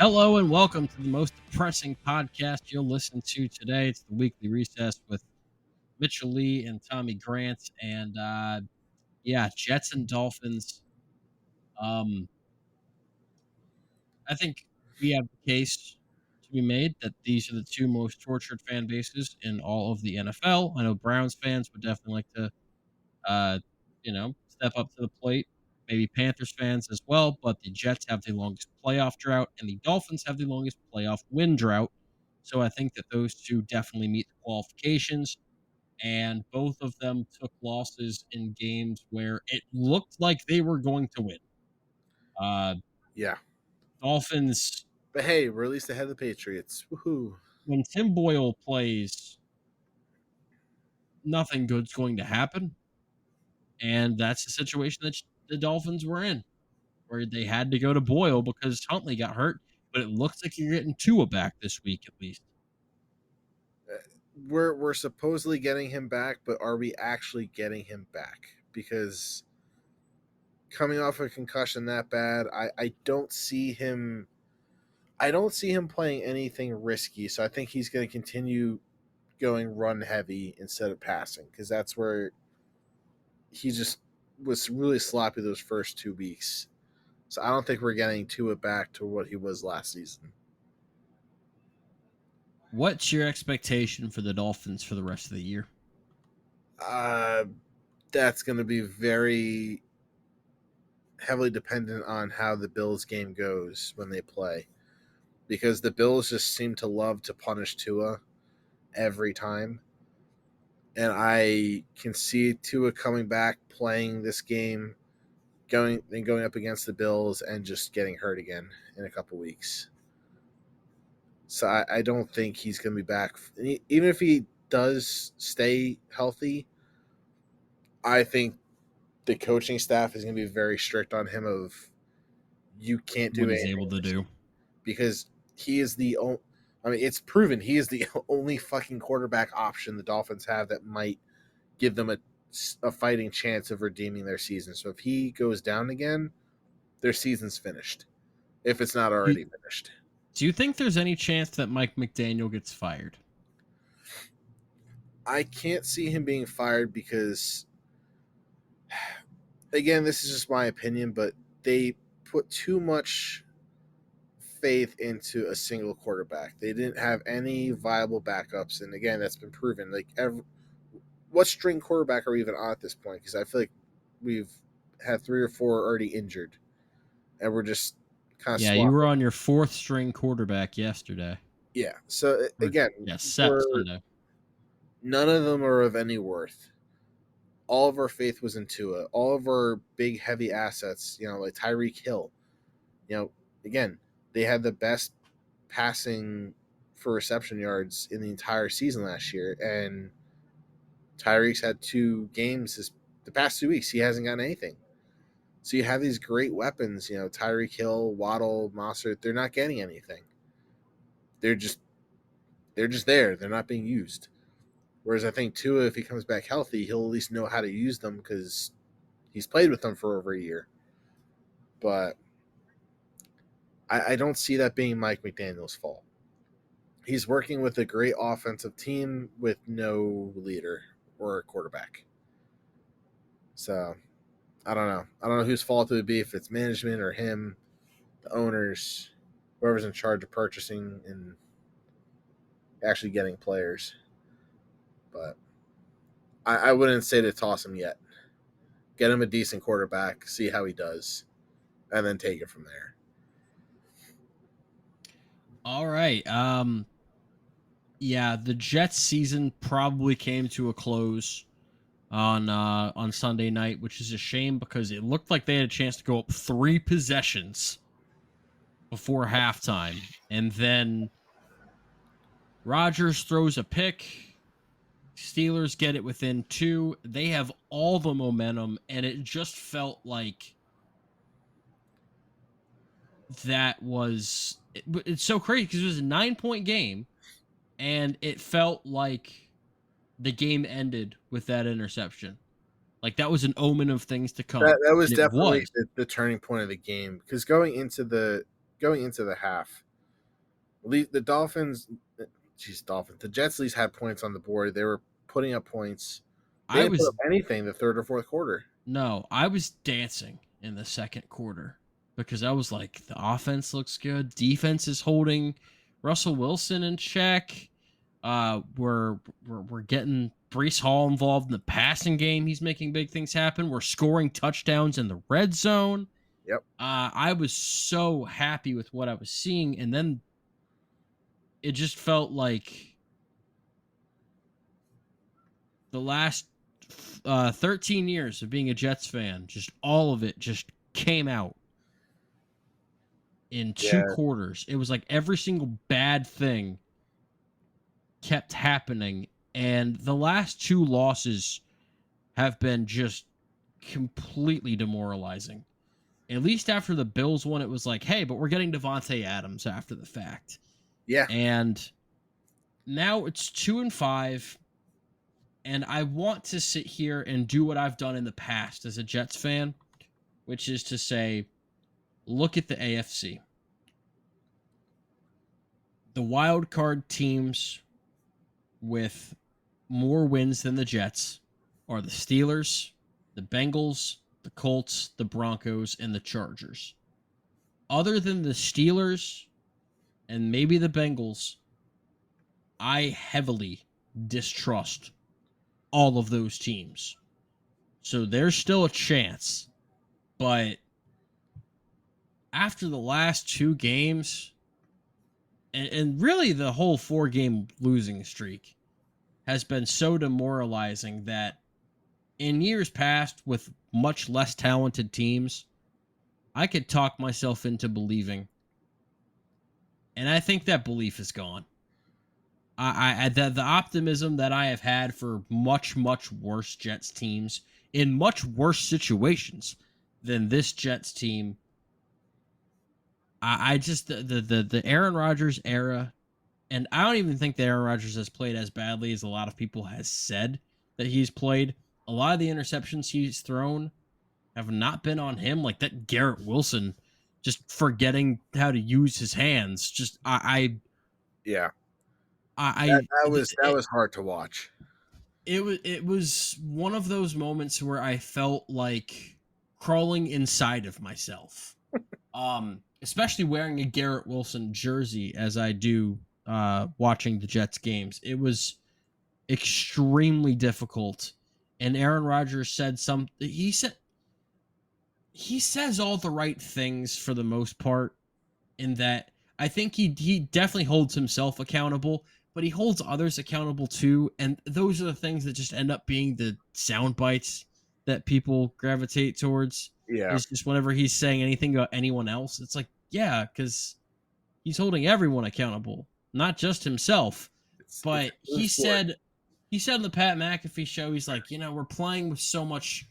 Hello and welcome to the most depressing podcast you'll listen to today. It's the Weekly Recess with Mitchell Lee and Tommy Grant. And Jets and Dolphins. Um, I think we have the case to be made that these are the two most tortured fan bases in all of the NFL. I know Browns fans would definitely like to step up to the plate. Maybe Panthers fans as well, but the Jets have the longest playoff drought and the Dolphins have the longest playoff win drought. So I think that those two definitely meet the qualifications. And both of them took losses in games where it looked like they were going to win. Uh, Yeah. Dolphins, But hey, we're at least ahead of the Patriots. Woohoo. when Tim Boyle plays, nothing good's going to happen. And that's the situation that the Dolphins were in, where they had to go to Boyle because Huntley got hurt. But it looks like you're getting Tua back this week at least. We're supposedly getting him back, but are we actually getting him back? Because coming off a concussion that bad, I don't see him playing anything risky. So I think he's going to continue going run heavy instead of passing, because that's where he just was really sloppy those first 2 weeks. So I don't think we're getting Tua back to what he was last season. What's your expectation for the Dolphins for the rest of the year? That's going to be very heavily dependent on how the Bills game goes when they play, because the Bills just seem to love to punish Tua every time. And I can see Tua coming back, playing this game, going up against the Bills and just getting hurt again in a couple weeks. So I don't think he's going to be back. Even if he does stay healthy, I think the coaching staff is going to be very strict on him of you can't do what he's anything able to do, because he is the only. I mean, it's proven he is the only fucking quarterback option the Dolphins have that might give them a fighting chance of redeeming their season. So if he goes down again, their season's finished, if it's not already finished. Do you think there's any chance that Mike McDaniel gets fired? I can't see him being fired because, again, this is just my opinion, but they put too much faith into a single quarterback. They didn't have any viable backups, and again, that's been proven. Like, what string quarterback are we even on at this point? Because I feel like we've had 3 or 4 already injured, and we're just kind of You were swapping. on your fourth string quarterback yesterday. Yeah. So again, Sunday. none of them are of any worth. All of our faith was in Tua. All of our big, heavy assets, like Tyreek Hill, again, they had the best passing for reception yards in the entire season last year, and Tyreek's had 2 games the past 2 weeks. He hasn't gotten anything. So you have these great weapons, Tyreek Hill, Waddle, Mossert. They're not getting anything. They're just there. They're not being used. Whereas I think Tua, if he comes back healthy, he'll at least know how to use them because he's played with them for over a year. But I don't see that being Mike McDaniel's fault. He's working with a great offensive team with no leader or quarterback. So I don't know. I don't know whose fault it would be, if it's management or him, the owners, whoever's in charge of purchasing and actually getting players. But I wouldn't say to toss him yet. Get him a decent quarterback, see how he does, and then take it from there. All right. The Jets season probably came to a close on Sunday night, which is a shame because it looked like they had a chance to go up 3 possessions before halftime, and then Rodgers throws a pick. Steelers get it within 2. They have all the momentum, and it just felt like it's so crazy because it was a 9-point game, and it felt like the game ended with that interception. Like that was an omen of things to come. That was And it definitely was. the turning point of the game, because going into the half, The Dolphins, geez, Dolphins. The Jets at least had points on the board. They were putting up points. They I didn't put was up anything the third or fourth quarter. No, I was dancing in the second quarter because I was like, the offense looks good. Defense is holding Russell Wilson in check. We're getting Brees Hall involved in the passing game. He's making big things happen. We're scoring touchdowns in the red zone. Yep. I was so happy with what I was seeing, and then it just felt like the last 13 years of being a Jets fan, just all of it just came out in two Yeah. quarters. It was like every single bad thing kept happening, and the last two losses have been just completely demoralizing. At least after the Bills one, it was like, hey, but we're getting Devontae Adams after the fact. Yeah. And now it's 2-5. And I want to sit here and do what I've done in the past as a Jets fan, which is to say, look at the AFC. The wild card teams with more wins than the Jets are the Steelers, the Bengals, the Colts, the Broncos, and the Chargers. Other than the Steelers and maybe the Bengals, I heavily distrust all of those teams. So there's still a chance. But after the last two games, and really the whole 4-game losing streak has been so demoralizing that in years past, with much less talented teams, I could talk myself into believing. And I think that belief is gone. The optimism that I have had for much, much worse Jets teams in much worse situations than this Jets team. I just the Aaron Rodgers era, and I don't even think that Aaron Rodgers has played as badly as a lot of people has said that he's played. A lot of the interceptions he's thrown have not been on him, like that Garrett Wilson just forgetting how to use his hands. Just Yeah. I That was hard to watch. it was one of those moments where I felt like crawling inside of myself. Especially wearing a Garrett Wilson jersey as I do watching the Jets games. It was extremely difficult. And Aaron Rodgers said something. He says all the right things for the most part, in that I think he definitely holds himself accountable, but he holds others accountable too. And those are the things that just end up being the sound bites that people gravitate towards. Yeah. Is just whenever he's saying anything about anyone else, it's like, yeah, because he's holding everyone accountable, not just himself. It's But a sport. he said on the Pat McAfee show, he's like, we're playing with so much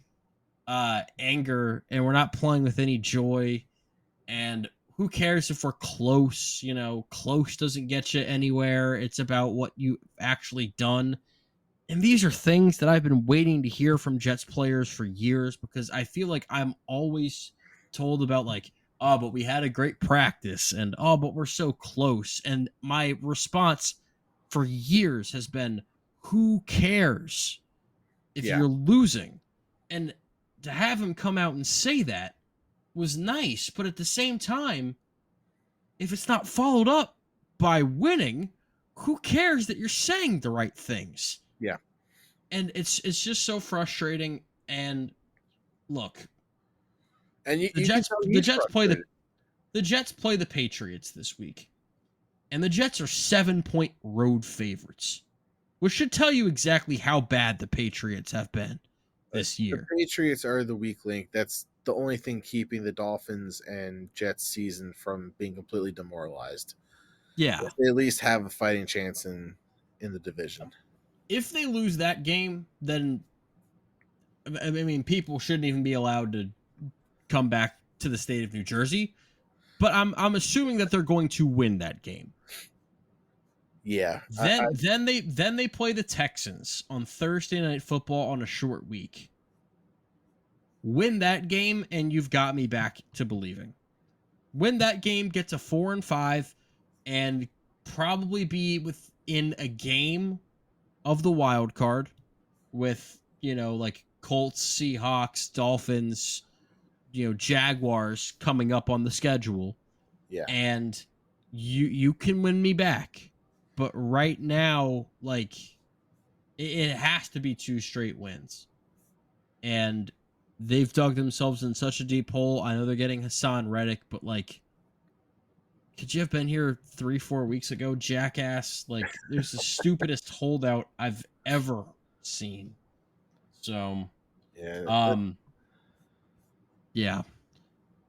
anger and we're not playing with any joy. And who cares if we're close? Close doesn't get you anywhere. It's about what you've actually done. And these are things that I've been waiting to hear from Jets players for years, because I feel like I'm always told about, like, oh, but we had a great practice, and oh, but we're so close. And my response for years has been, who cares if Yeah. you're losing? And to have him come out and say that was nice, but at the same time, if it's not followed up by winning, who cares that you're saying the right things? Yeah. And it's just so frustrating. And look, And the you can Jets tell the he's Jets play frustrated. the Jets play the Patriots this week. And the Jets are 7-point road favorites, which should tell you exactly how bad the Patriots have been this The year. Patriots are the weak link. That's the only thing keeping the Dolphins and Jets season from being completely demoralized. Yeah. If they at least have a fighting chance in the division. If they lose that game, then I mean, people shouldn't even be allowed to come back to the state of New Jersey. But I'm assuming that they're going to win that game. Yeah. Then they play the Texans on Thursday Night Football on a short week. Win that game, and you've got me back to believing. Win that game, get to 4-5, and probably be within a game of the wild card with, like Colts, Seahawks, Dolphins, Jaguars coming up on the schedule, Yeah. and you can win me back. But right now, like it has to be two straight wins. And they've dug themselves in such a deep hole. I know they're getting Hassan Reddick, but like, could you have been here 3, 4 weeks ago, jackass? Like, there's the stupidest holdout I've ever seen. So, Yeah. um, yeah.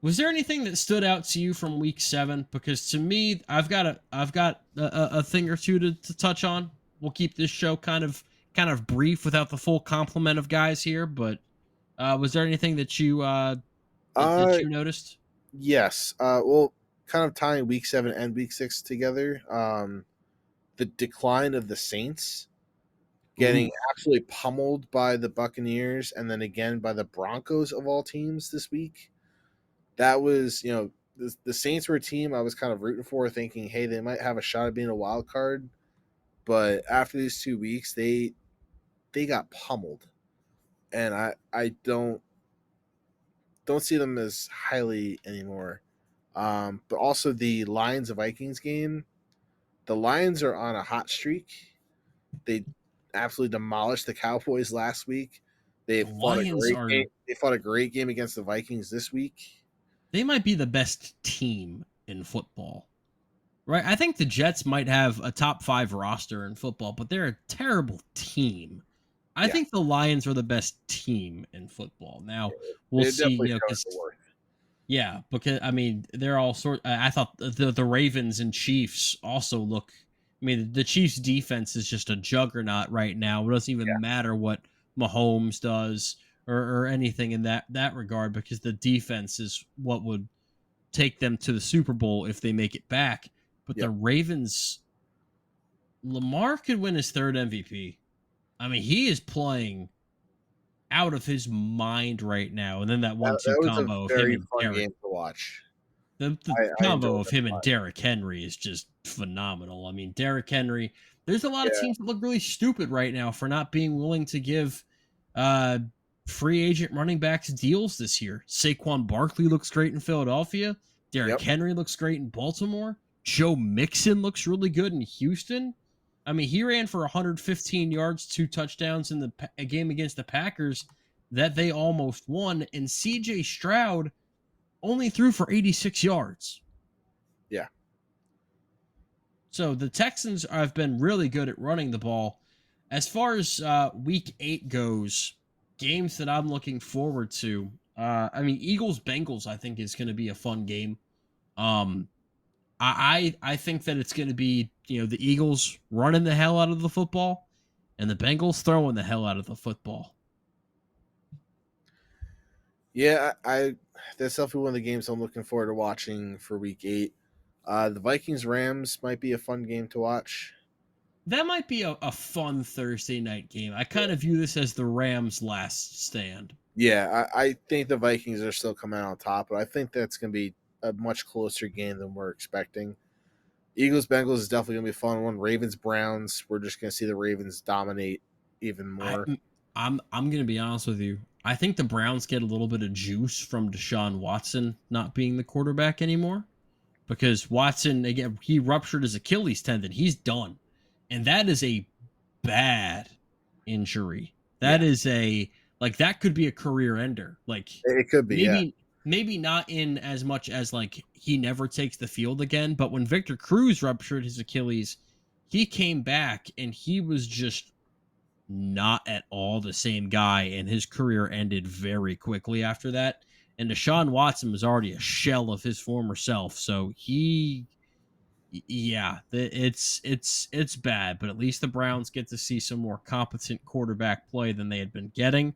Was there anything that stood out to you from week 7? Because to me, I've got a thing or two to touch on. We'll keep this show kind of brief without the full complement of guys here. But was there anything that Uh, you noticed? yes. Well, kind of tying week 7 and week 6 together. The decline of the Saints getting Ooh, absolutely pummeled by the Buccaneers and then again by the Broncos of all teams this week. That was, the Saints were a team I was kind of rooting for, thinking, hey, they might have a shot at being a wild card. But after these 2 weeks, they got pummeled, and I don't see them as highly anymore. But also the Lions Vikings game. The Lions are on a hot streak. They absolutely demolished the Cowboys last week. They the fought a Lions great game. are They fought a great game against the Vikings this week. they might be the best team in football. Right? I think the Jets might have a top 5 roster in football, but they're a terrible team. I Yeah, think the Lions are the best team in football. Now, we'll they see, definitely showed cuz the worth. yeah, because I mean, they're all sort. I thought the Ravens and Chiefs also look. I mean, the Chiefs' defense is just a juggernaut right now. It doesn't Yeah, even matter what Mahomes does or anything in that regard, because the defense is what would take them to the Super Bowl if they make it back. But the yep. Ravens, Lamar could win his third MVP. I mean, he is playing out of his mind right now. And then that That, 1-2 that was a combo of him very and fun Derek. game to watch. The I combo enjoyed of that him a and lot. Derrick Henry is just phenomenal. I mean, Derrick Henry, there's a lot of Yeah, teams that look really stupid right now for not being willing to give uh, free agent running backs deals this year. Saquon Barkley looks great in Philadelphia. Derrick yep, Henry looks great in Baltimore. Joe Mixon looks really good in Houston. I mean, he ran for 115 yards, 2 touchdowns in the a game against the Packers that they almost won. And CJ Stroud only threw for 86 yards. yeah. So the Texans have been really good at running the ball. As far as week 8 goes, games that I'm looking forward to. I mean, Eagles Bengals, I think is going to be a fun game. Um, I think that it's going to be the Eagles running the hell out of the football, and the Bengals throwing the hell out of the football. Yeah, that's definitely one of the games I'm looking forward to watching for week 8. The Vikings Rams might be a fun game to watch. That might be a fun Thursday night game. I Yeah, kind of view this as the Rams' last stand. yeah, I think the Vikings are still coming out on top, but I think that's going to be a much closer game than we're expecting. Eagles Bengals is definitely going to be a fun one. Ravens Browns, we're just going to see the Ravens dominate even I more. I'm gonna be honest with you. I think the Browns get a little bit of juice from Deshaun Watson not being the quarterback anymore, because Watson, again, he ruptured his Achilles tendon. He's done, and that is a bad injury. That Yeah, is a like that could be a career ender. Like it could be. Yeah, maybe not in as much as like he never takes the field again, but when Victor Cruz ruptured his Achilles, he came back and he was just not at all the same guy, and his career ended very quickly after that. And Deshaun Watson was already a shell of his former self, so yeah, it's bad. But at least the Browns get to see some more competent quarterback play than they had been getting.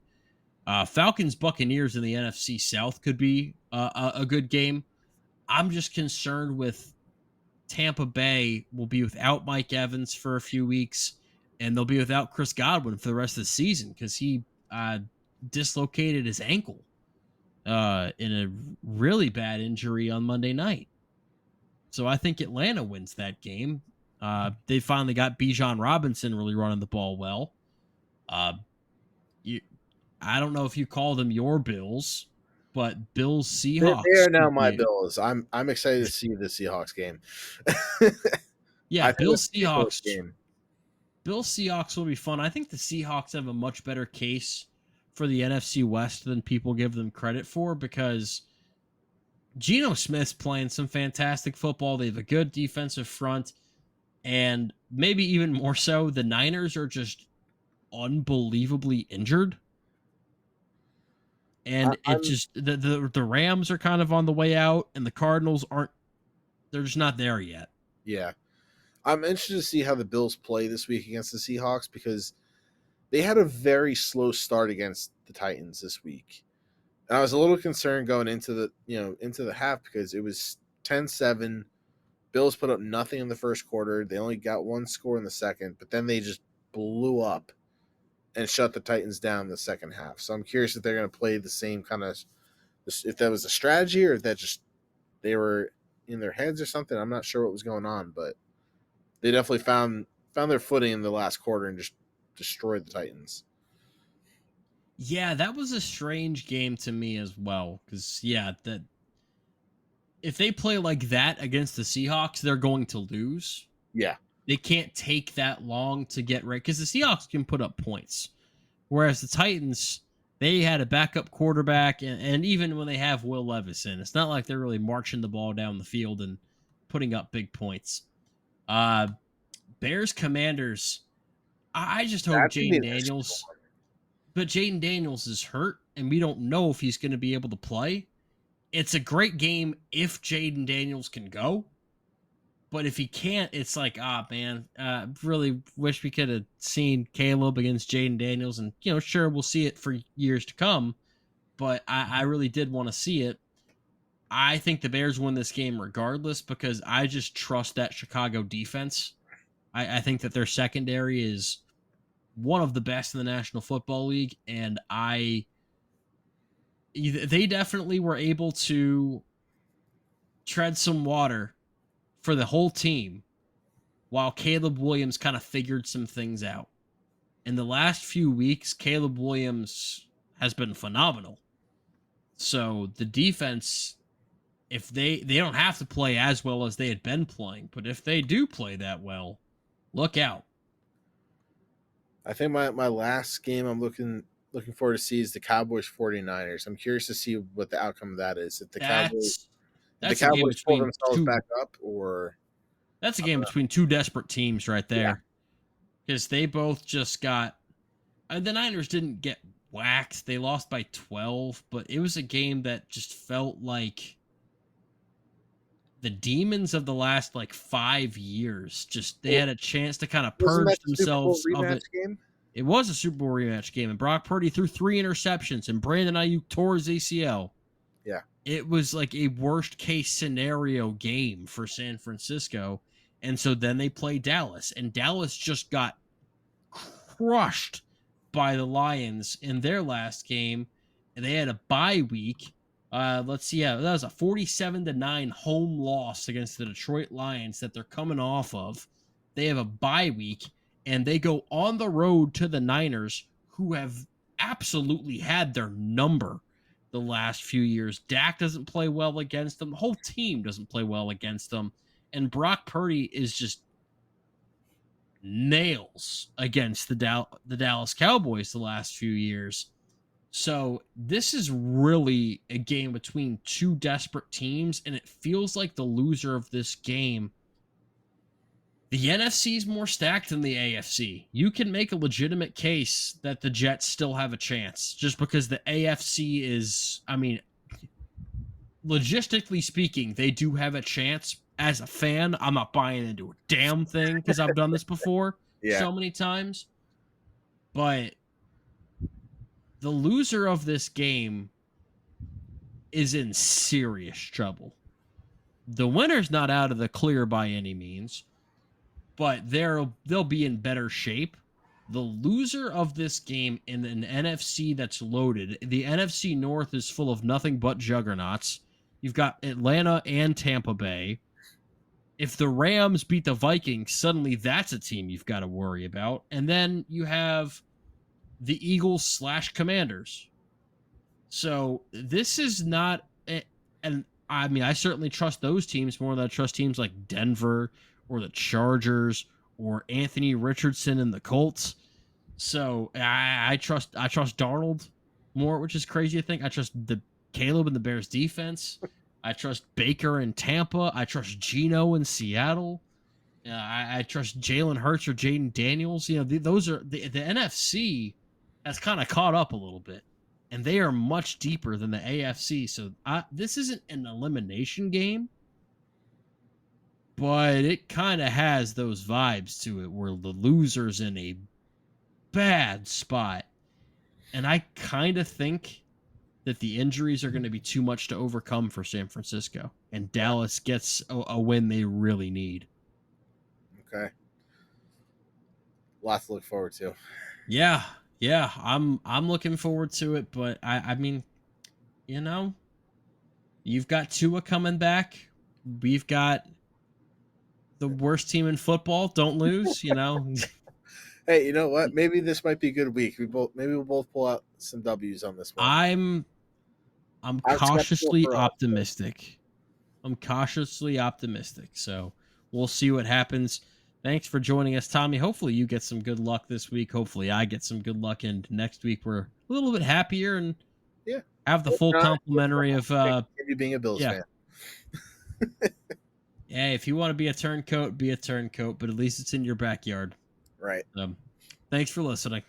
Falcons Buccaneers in the NFC South could be a good game. I'm just concerned with Tampa Bay will be without Mike Evans for a few weeks, and they'll be without Chris Godwin for the rest of the season because he dislocated his ankle in a really bad injury on Monday night. So I think Atlanta wins that game. They finally got Bijan Robinson really running the ball well. Uh, you, I don't know if you call them your Bills, but Bills They Seahawks are now could my be. Bills. I'm excited to see the Seahawks game. Yeah, I think that's gonna be a close game. Bills Seahawks will be fun. I think the Seahawks have a much better case for the NFC West than people give them credit for because Geno Smith's playing some fantastic football. They have a good defensive front, and maybe even more so, the Niners are just unbelievably injured. And it I'm just the Rams are kind of on the way out, and the Cardinals aren't. They're just not there yet. yeah. I'm interested to see how the Bills play this week against the Seahawks because they had a very slow start against the Titans this week. And I was a little concerned going into the half because it was 10-7. Bills put up nothing in the first quarter. They only got one score in the second, but then they just blew up and shut the Titans down in the second half. So I'm curious if they're going to play the same kind of, if that was a strategy or if that just they were in their heads or something. I'm not sure what was going on, but they definitely found their footing in the last quarter and just destroyed the Titans. Yeah, that was a strange game to me as well. Because yeah, that if they play like that against the Seahawks, they're going to lose. Yeah, They can't take that long to get right because the Seahawks can put up points, whereas the Titans they had a backup quarterback, and even when they have Will Levis in, it's not like they're really marching the ball down the field and putting up big points. Uh, Bears Commanders. I just hope that could be Jaden an interesting Daniels, one. but Jaden Daniels is hurt, and we don't know if he's going to be able to play. It's a great game if Jaden Daniels can go, but if he can't, it's like, ah, man, really wish we could have seen Caleb against Jaden Daniels, and sure, we'll see it for years to come. But I really did want to see it. I think the Bears win this game regardless because I just trust that Chicago defense. I think that their secondary is one of the best in the National Football League, and they definitely were able to tread some water for the whole team while Caleb Williams kind of figured some things out. In the last few weeks, Caleb Williams has been phenomenal. So the defense, if they don't have to play as well as they had been playing, but if they do play that well, look out. I think my last game I'm looking forward to see is the Cowboys 49ers. I'm curious to see what the outcome of that is. That's If the that's a game Cowboys pull between themselves two back up or that's a game between two desperate teams right yeah. there. Because they both just got the Niners didn't get whacked. They lost by 12, but it was a game that just felt like the demons of the last like 5 years. Just they Well, had a chance to kind of wasn't purge that the Super Bowl themselves of rematch it. game? It was a Super Bowl rematch game, and Brock Purdy threw 3 interceptions, and Brandon Ayuk tore his ACL. Yeah. It was like a worst case scenario game for San Francisco. And so then they play Dallas, and Dallas just got crushed by the Lions in their last game. And they had a bye week. Let's see. Yeah, that was a 47-9 home loss against the Detroit Lions that they're coming off of. They have a bye week, and they go on the road to the Niners, who have absolutely had their number the last few years. Dak doesn't play well against them. The whole team doesn't play well against them. And Brock Purdy is just nails against the Dallas Cowboys the last few years. So this is really a game between two desperate teams, and it feels like the loser of this game. The NFC is more stacked than the AFC. You can make a legitimate case that the Jets still have a chance just because the AFC is, I mean, logistically speaking, they do have a chance. As a fan, I'm not buying into a damn thing because I've done this before Yeah. so many times. But the loser of this game is in serious trouble. The winner's not out of the clear by any means, but they'll be in better shape. The loser of this game in an NFC that's loaded, the NFC North is full of nothing but juggernauts. You've got Atlanta and Tampa Bay. if the Rams beat the Vikings, suddenly that's a team you've got to worry about. And then you have the Eagles slash Commanders. So this is not, and I mean, I certainly trust those teams more than I trust teams like Denver or the Chargers or Anthony Richardson and the Colts. So I trust Darnold more, which is crazy to think. I trust the Caleb and the Bears defense. I trust Baker in Tampa. I trust Geno in Seattle. I trust Jalen Hurts or Jaden Daniels. You know, those are the NFC has kind of caught up a little bit, and they are much deeper than the AFC. So this isn't an elimination game, but it kind of has those vibes to it where the loser's in a bad spot. And I kind of think that the injuries are going to be too much to overcome for San Francisco, and Yeah. Dallas gets a win they really need. Okay. Lots to look forward to. Yeah, yeah, I'm looking forward to it, but I mean, you know, you've got Tua coming back. We've got the worst team in football. Don't lose, you know. Hey, you know what? Maybe this might be a good week. Maybe we'll both pull out some W's on this one. I'm I'm I'm skeptical cautiously for us. optimistic. I'm cautiously optimistic. So we'll see what happens. Thanks for joining us, Tommy. Hopefully you get some good luck this week. Hopefully I get some good luck, and next week we're a little bit happier and Yeah. have the If full not, complimentary of continue being a Bills yeah. fan. Hey, if you want to be a turncoat, be a turncoat, but at least it's in your backyard. Right. Thanks for listening.